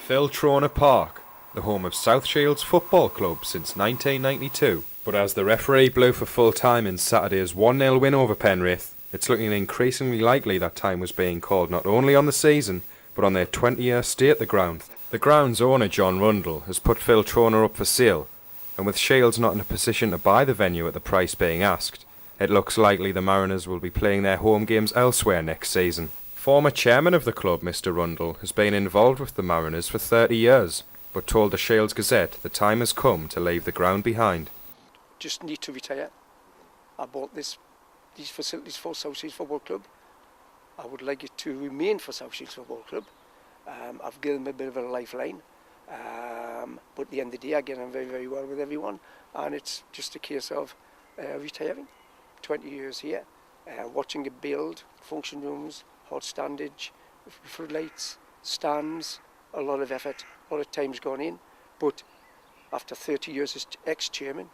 Philtrona Park, the home of South Shields Football Club since 1992. But as the referee blew for full time in Saturday's 1-0 win over Penrith, it's looking increasingly likely that time was being called not only on the season, but on their 20-year stay at the ground. The ground's owner, John Rundle, has put Philtrona up for sale, and with Shields not in a position to buy the venue at the price being asked, it looks likely the Mariners will be playing their home games elsewhere next season. Former chairman of the club, Mr Rundle, has been involved with the Mariners for 30 years, but told the Shields Gazette the time has come to leave the ground behind. Just need to retire. I bought these facilities for South Shields Football Club. I would like it to remain for South Shields Football Club. I've given them a bit of a lifeline, but at the end of the day I get on very, very well with everyone, and it's just a case of retiring. 20 years here, watching it build, function rooms, hot standage, floodlights, stands, a lot of effort, a lot of time's gone in, but after 30 years as ex-chairman,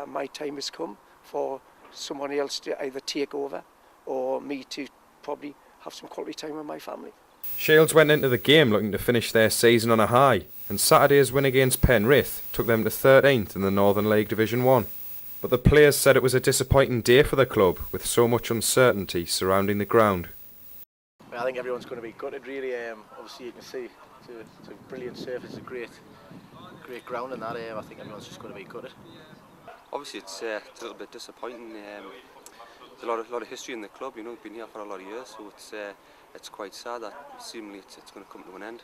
my time has come for someone else to either take over or me to probably have some quality time with my family. Shields went into the game looking to finish their season on a high, and Saturday's win against Penrith took them to 13th in the Northern League Division 1. But the players said it was a disappointing day for the club, with so much uncertainty surrounding the ground. I think everyone's going to be gutted really. Obviously you can see it's a brilliant surface, a great ground, and that I think everyone's just going to be gutted. Obviously it's a little bit disappointing. There's a lot of history in the club, you know, we've been here for a lot of years, so it's quite sad that seemingly it's going to come to an end.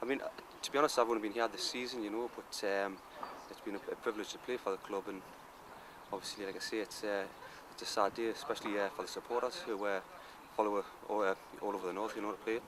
I mean, to be honest, I've only been here this season, you know, but it's been a privilege to play for the club, and obviously, like I say, it's a sad day, especially for the supporters who follow all over the north, you know, to play.